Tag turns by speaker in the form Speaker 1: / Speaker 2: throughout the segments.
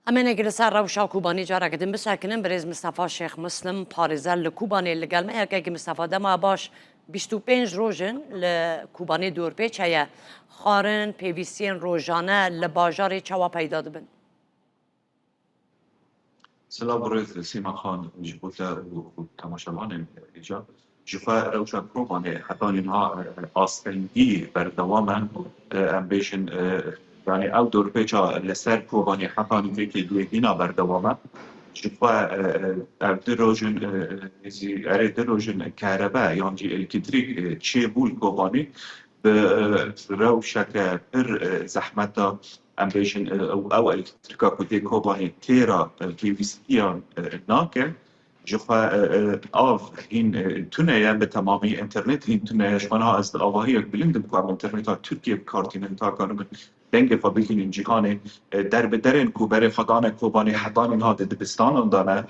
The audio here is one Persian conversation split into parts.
Speaker 1: امین اگر سر روشا کوبانی جارا کدیم بسکنیم بریز مصطفی شیخ مسلم پارزل لکوبانی لگلمه اگه مصطفی دما باش 25 روزن لکوبانی دور پیچه خارن پیویسین روزانه لباجاری چوا پیدا دبن.
Speaker 2: سلام برای سیما خان جبوتا و تماشاوان ایجا جفا روشا کوبانی حتی اینها آسفنگی بردوامن امبیشن يعني او دور بيجا لسر كوباني حقاني فيكي دوينا بردوامه شوفا دروجن زي اري دروجن كهرباء يعني الكتريك تشي بول كوباني بروشك بر زحمتا امبيشن او الكتريكا كودي كوباني تيرا كيفيستيان ناكل جفا آف این تونه به تمامی اینترنت این تونه شمانها از آواهی بلند بکنم اینترنت ها ترکیه بکارتین تا کارم دنگ فابریکین این جهان در به در این کوبر خدان کوبانی حدان اینها دبستان دانه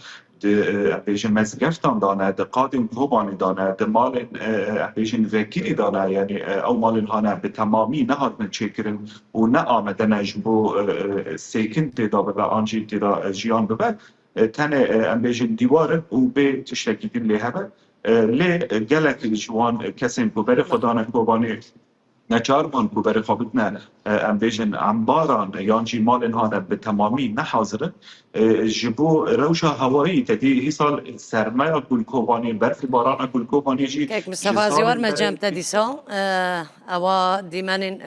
Speaker 2: بیشن مزگفتان دانه قادم کوبانی دانه مال بیشن وکیلی دانه یعنی او مال اینها نه به تمامی نهاد من چکرن و نه آمدن جبو سیکن تیدا به آنجی تیدا جیان ببر تن امبیجن دیواره و به تشتکی لی هبه لی گلک جوان کسی کوبر خدان کوبانی نچارمان کوبر خوابت نه امبیجن انباران یانجی مال اینها به تمامی نحاضره جبو روشا هوایی تدی هی سال سرمایه کل کوبانی برف باران کل کوبانی جی
Speaker 1: یک مصطفی زیوار مجمع تدیسا اوا دیمن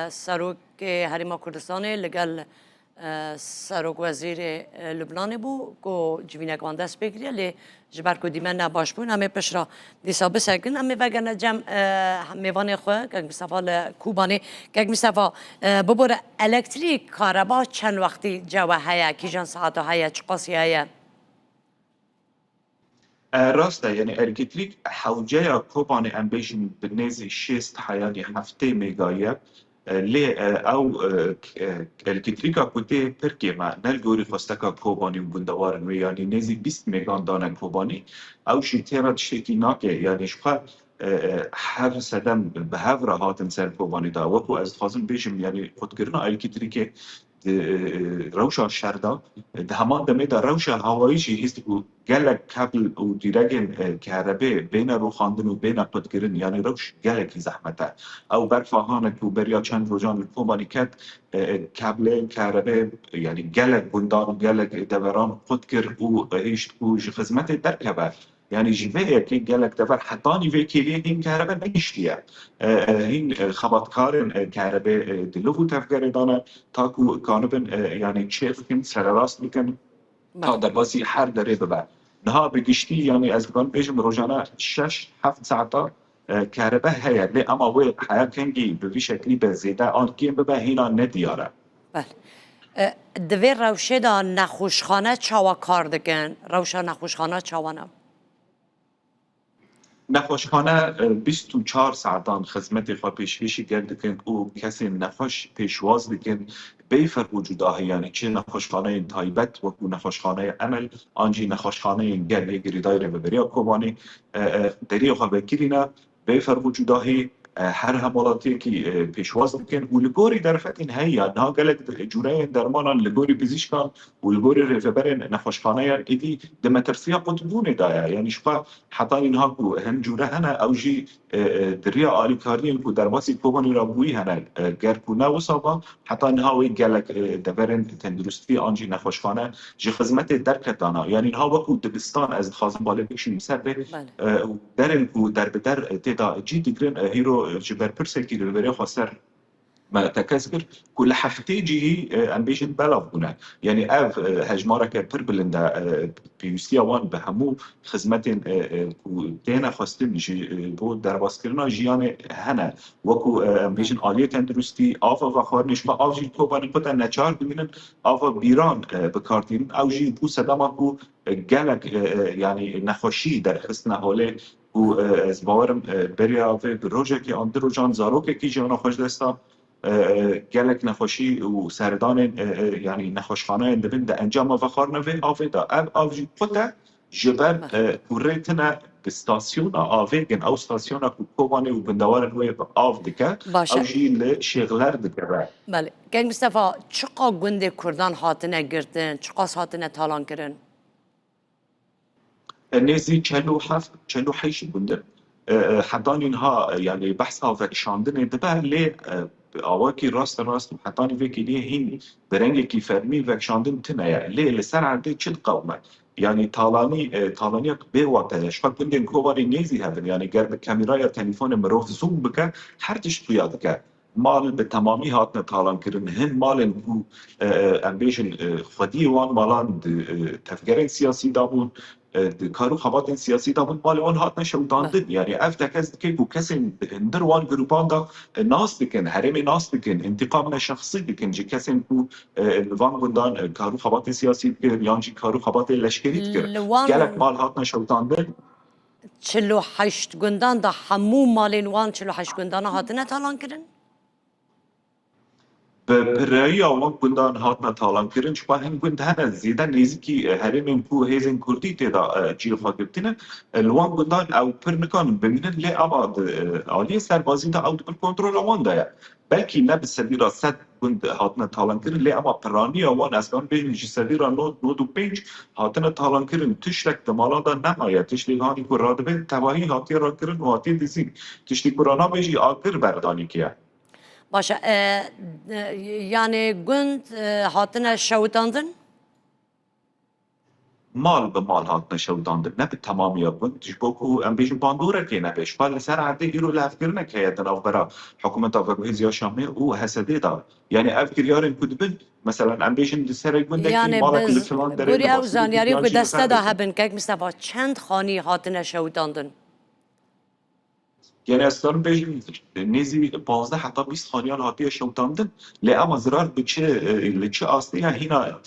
Speaker 1: سروک حریم کردستانی لگل سروک وزیر لبنان بو کو جوینک وان دست بگیره لی جبر کو دیمن نباش بون همه پشرا دیسا بسگن همه وگرنه جمع میوان خواه که مصطفی کوبانی که مصطفی ببور الکتریک کاربا چند وقتی جوه هیا کیجان ساعت هیا چقاسی هیا
Speaker 2: راسته یعنی الکتریک حوجه کوبانی امبیشن بنزی 6 حیانی هفته میگایه لی او الکتریکا کوتی پرکی ما نلگوری خواستکا کوبانی بندوارن و یعنی نزی 20 میگان دانن کوبانی او شیطیرات شیکی ناکه یعنی شخوا هر سدم به هفره هاتن سر کوبانی دا وکو از خازم بیشم یعنی خودگرنا الکتریک روشا شردا ده همان دمه دا روشا هواییشی هست که گلک کبل و دیرگن کهربه بین رو خاندن و بین قدگرن یعنی روش گلکی زحمته او برفاهانه که بریا چند روزان کوبانی کد کبل کهربه یعنی گلک بندان و گلک دوران قدگر و هیشت و خدمت درکبه يعني جوه که گلک دفر حتانی وی کلیه این کهربه نگشتیه این خباتکارن کهربه دلوفو تفگره دانه تا که کانوبن یعنی چیف کن سر راست میکن تا در باسی هر داره ببر نها بگشتی یعنی از دکان بیشم روزانه 6-7 ساعتا کهربه هیا لی اما وی حیا کنگی به وی شکلی به زیده آن کیم ببه هینا ندیاره
Speaker 1: بله دوی روشه دا نخوشخانه چاوا کار دکن روشه نخوشخانه چاوانم
Speaker 2: نخوشخانه 24 ساعتان خدمت خواه پیشکشی کرده کن او کسی نخوش پیشواز بکن بیفر وجوده یعنی چه نخوشخانه تایبت و نخوشخانه عمل آنجی نخوشخانه گلی گریدای رو ببریا کوبانی دری خواه بکرینه بیفر وجوده هر حملاتی که پیشواز بکن و لگوری در فتین هیا نه گلک جوره درمانان لگوری پزشکان و لگوری رفبر نخوشخانه ایدی دمترسیا قطبونه دایا یعنی شفا حتی اینها کو هم جوره هنه اوجی دریا آلیکارین کو در واسی کوبانی را بوی هنه گر کو نه وصابا حتی اینها وی گلک دبرن تندرستی آنجی نخوشخانه جی خدمت درک دانا یعنی اینها وقو دبستان از خازم بالا بکشیم سر به درن کو در بدر تدا جی دیگرن هیرو جبر پرسکی رو بری خسر ما تکسر کل هفته جی امبیشن بلاف بونه یعنی اف هجماره که پر بلنده پیوستی وان به همو خدمت دینا خواستیم بود در باسکرنا جیان هنه وکو امبیشن عالیه تندرستی آفا و خارنش با آفجی کوبانی پتا نچار ببینن آفا بیران بکارتین اوجی بو صداما کو گلک یعنی نخوشی در خست نهاله و از باورم بریا و روزه که آن روزان زاروک کی جانا خوش دستا گلک نخوشی و سردان یعنی نخوشخانه دبن ده انجام و فخار نوی آفه دا اب آفجی پتا جبر ورتنا بستاسيون آفيجن أو ستاسيون كوباني وبندوار الويب آف دكا
Speaker 1: باشا.
Speaker 2: أو جي لشغلر دكا.
Speaker 1: بله گنگ مصطفى چقا گنده کردان هاتنه گرتن چقا هاتنه تالان کرن
Speaker 2: نزی 47 بنده حداني انها يعني بحثها فكشاندن دبا لي اواكي راست حداني فيكي ليه هين برنجي كي فرمي فكشاندن تنايا ليه لسر عندي تشد قومه يعني طالانيك بيوات شقد بندن كواري نيزي هذا يعني قرب كاميرا تليفون مروف زوم بك حرتش طيادك مال بالتمامي هاتنا طالان كرن هن مال بو امبيشن خدي وان مالان تفكيرين سياسي دابون کارو خبات سیاسی دا بود مال اون هات نشه وداندن يعني افتا كز كيكو كسن اندر وان جروبان دا ناس بكن هرمي ناس بكن انتقام شخصي بكن جي كسن كو وان بندان كارو خبات سياسي بكن يانجي كارو خبات لشكري بكن قالك مال هات نشه وداندن
Speaker 1: 48 گندان دا همو مالین وان 48 گندان هاتنه تالان کرن
Speaker 2: برای آوان گندان هاتنا تالان کرن چپا هم گند هنه زیده نیزی هرمین کو هیزن کردی تیدا جیل خاکبتینه الوان گندان او پر نکان ببینن لی آباد آلی سربازی دا او دبل کنترول آوان دایا بلکی نه به سبیرا 100 گند هاتنا تالان کرن لی اما پرانی آوان اسکان بین جی سبیرا 95 هاتنا تالان کرن تشتک دمالا دا نمایا تشتی هانی که رادبه تواهی هاتی را کرن و هاتی دیزین تشتی کرانا بیجی آگر بردانی که
Speaker 1: باشه یعنی گند هاتنه شوتاندن
Speaker 2: مال به مال هاتنا شوداندن نه به تمامی گند جبوکو ام بیشن باندوره که نبیش بال سر عده ایرو لافکرنه که یادن او برا حکومت افغانستان شامل او حسدی دا یعنی افکریارن کدبن مثلا ام بیشن سر گند
Speaker 1: یعنی
Speaker 2: مالک
Speaker 1: بز
Speaker 2: لفلان داره
Speaker 1: گوری او زانیاری به دست دا هبن که مصطفى چند خانی هاتنه شوتاندن
Speaker 2: يعني استان بيجي نيزي 15 حتى 20 خانيان هاتيه شوتاندن لا زرار لچه اصليها هنا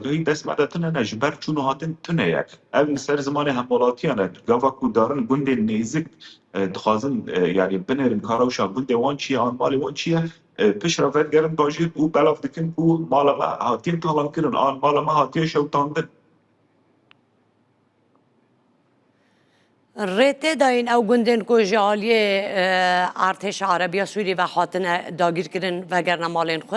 Speaker 2: هي بس مدتنا نجبر چون هاتن تنه اول سر زمان همولاتيانا گاوا کو دارن گند نيزك دخازن يعني بنرن كاروشا گند وان چي ان مال وان چي پیش رفت گرن باجید او بلاف دکن او مال ما هاتین تالان کرن آن مال ما هاتیه شوتاندن
Speaker 1: ريته داين او گندن کو جاليه ارتش عربيه سوري و هاتنه داگیر کرن وگرنه مالین خو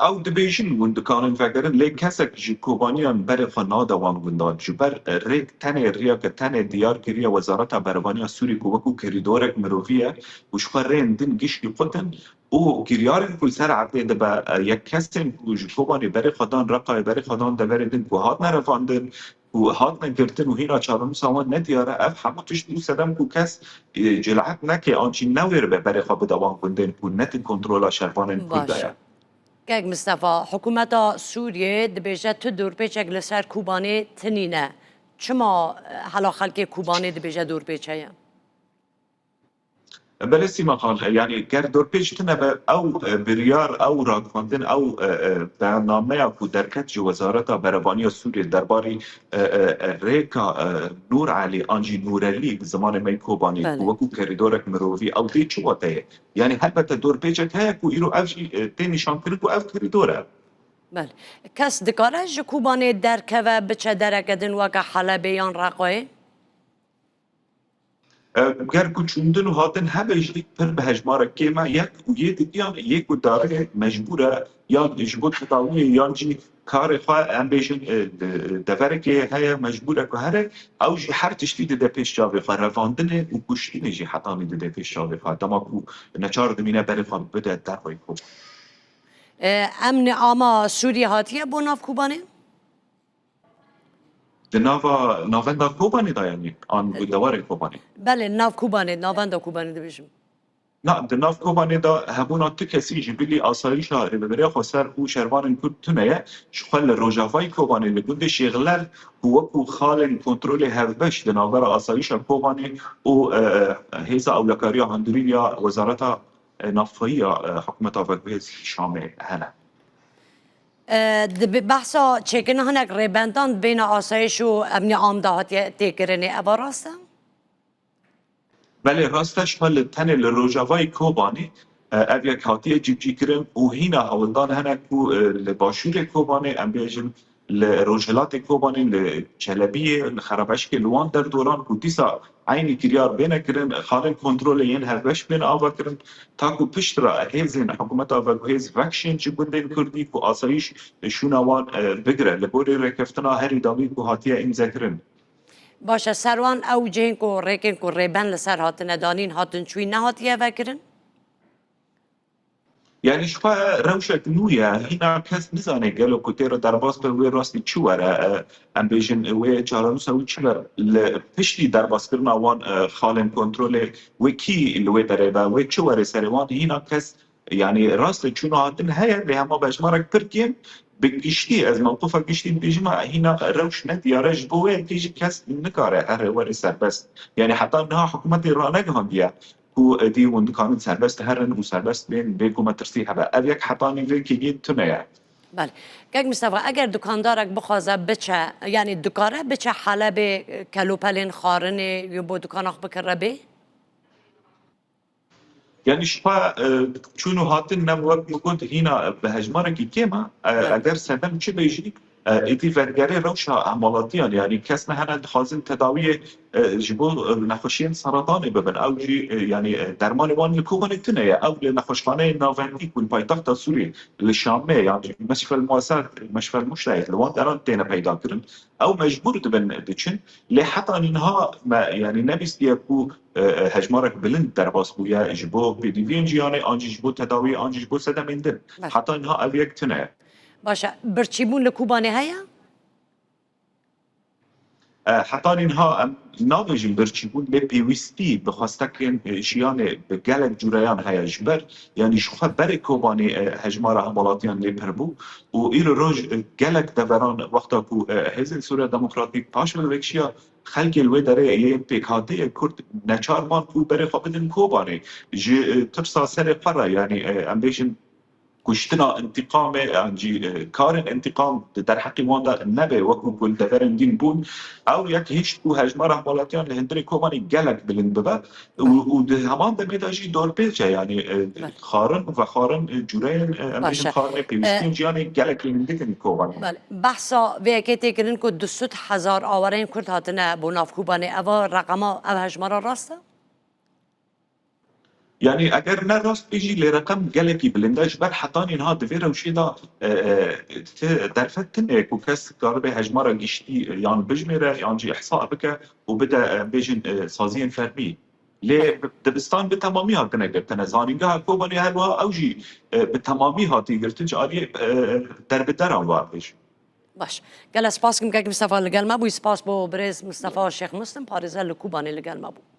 Speaker 2: او دبیشن گند کانن فکرن لی کسک جی کوبانیان بر خنادا وان گندان جبر ریک تنه ریا که تنه دیار کریا وزارت بربانیا سوری کوبکو کریدورک مروفیه وشخرین دن گیشکی قطن او گریارن کل سر عبده دبا یک کسن جی کوبانی بر خدان رقای بر خدان دبر دن کو هات نرفاندن و هات نگرتن و هینا چارم سامان ندیاره اف همه تش دو سدم کو کس جلعت نکه آنچی نویر به بر خواب دوان گندن کو نت کنترول شربانن کردایا
Speaker 1: گگ مصطفى حکومت سوریه دبیجه تو دور پیچک لسر کوبانه تنینه چما حالا خلق کوبانه دبیجه دور پیچه
Speaker 2: بلسي مقال يعني كار دور بيج تنبا او بريار او راكفاندن او برنامه كو دركت جو وزارة بربانية سوريا درباري ريكا نور علي انجي نورالي بزمان ما كوباني وكو كريدورك مروفي او دي چواتايه يعني هلبت دور بيجك هيا كو ايرو افجي تاني شامكرك و اف كريدوره
Speaker 1: بله کس دکاره جو کوبانه درکه و بچه درکدن وکا حلبه یان رقای
Speaker 2: گر کوچوندن و هاتن هبجلی پر به هجمار کیما یک و یک و داره مجبوره یا جبوت خطاوی یا جی کار خواه ام بیشن دفره که های مجبوره که هره او جی هر تشتی ده پیش جاوی خواه رفاندنه و کشتینه جی حتامی ده پیش جاوی خواه دما کو نچار دمینه بره خواه بده در خواه کو
Speaker 1: امن آما سوریه هاتیه بو ناف کوبانه؟
Speaker 2: ده ناوندا کوبانی دا یعنی آن بودوار کوبانی
Speaker 1: بله ناف کوبانه ناوندا کوبانه ده بشم
Speaker 2: نه ده ناف کوبانی دا همونا تو کسی جبیلی آسایش ها رببری خسر او شروان کود تونه شخل روژافای کوبانی لگوند شغلر وکو خال کنترل هفبش ده ناور آسایش کوبانی او هیزا اولکاریا هندوریا وزارت نافایی حکومت آفاقویز شامل هنه
Speaker 1: بحثا چکن هنک ریبندان بین آسایش و امنی آمده هاتی تکرنه اوا راسته؟
Speaker 2: بله راستش حال تن لروژاوای کوبانی او یک هاتی جیب کرن و هینا اولدان هنک و لباشور کوبانی ام بیجن لروجهلات كوباني لشلبيه لخربشك لوان در دوران كوتيسا عيني كريار بينا كرن خارن كنترول ين هربش بين آوا كرن تاكو بشترا هيزن حكومت آوا هيز فاكشن جبندن كردي كو آسايش شوناوان بگره لبوري ركفتنا هري داوي كو هاتيه امزا كرن.
Speaker 1: باشه سروان او جین کو ریکن کو ریبن لسر هاتن دانین هاتن چوی نهاتیه وکرن؟
Speaker 2: يعني شو روشة نويا هنا كاس نزانه قالوا كتير درباس بوي راستي تشوره ام بيجن وي تشارنوسا وي تشبر بشتي درباس كرنا وان خالن كنترول وكي اللي وي دربا وي تشوره سروان هنا كاس يعني راست تشونو هاتن هيا اللي هم بجمارك تركيا بقشتي از موقفك قشتي بيجمع هنا روش ندي رج بوي تيجي كاس نكاره هر وري سربست يعني حتى انها حكومه رانقهم بيا کو دی وند کانون سربست هرن و سربست بین بگو مترسی هبه اویک حتانی وی که گید تونه.
Speaker 1: بله. که مصطفی اگر دکاندارک بخوازه بچه یعنی دکاره بچه حلب کلوپلین خارنه یا با دکاناخ بکره بی؟
Speaker 2: يعني شفا شنو هاتن نبوك مكنت هنا بهجمارك كيما اگر سدم چه بيجي ایتی ورگری روش عملاتیان یعنی کس نه هنند خازن تداوی جبو نخوشین سرطانی ببن او جی یعنی درمان وان لکوبان تنه او لنخوشخانه ناوندی کل پایتخت سوری لشامه یعنی مشفى المؤسسات مشفى المشترك لوان دران تینا پیدا کرن او مجبور تبن دچن لحتى انها ما يعني نبيس يكو هجمارك بلند درباس بويا جبو بيديفين جياني انجي جبو تداوي انجي جبو سدمين دن حتى انها اويك تنه.
Speaker 1: باشه برچیبون لکوبانه هیا؟
Speaker 2: حتى انها ناوجين برچيبون لبيوستي بخواستكين شيانه بقالك جريان هيا جبر يعني شخص بري كوباني هجمارة همالاتيان لبربو و إيرو روج قالك دوران وقتا كو هزن سوريا ديمقراطيك باش بالوكشيا خلق الوي داره يه بيكاتي كرد نچار مان كو بري خابدن كوباني جي ترسا سر قرى يعني امبيشن كشتنا انتقام يعني كارن انتقام در حقي واندا نبي وكو كل دفرن دين بون او يك هيش تو هجمار مالاتيان لهندري كوماني جالك بلندبا و همان ده ميداجي دور بيلچه يعني خارن و خارن جورين امريكان خارن بيستين جياني جالك بلندكن كوماني.
Speaker 1: بله بحثا ویکیتی کرن که 200,000 آورین کرد هاتنه بو نافکوبانه اوا رقما او هجمارا راسته؟
Speaker 2: يعني اگر نه راست بيجي لرقم جالكي بلنداج بل حتاني انها دفيرا وشيدا درفتن كوكاس قاربه هجمارا جشتي يعني بجمره يعني احصاء بك وبدا بيجن سازين فرمي ليه دبستان بتماميها كنا قلتنا زانينجا كوباني هلوا اوجي بتماميها تيجرتج علي درب درام واردش.
Speaker 1: باش قال سپاس کم که مصطفی لگل ما بو سپاس بو برز مصطفی شیخ مسلم پارزه لکوبانه لگل ما بو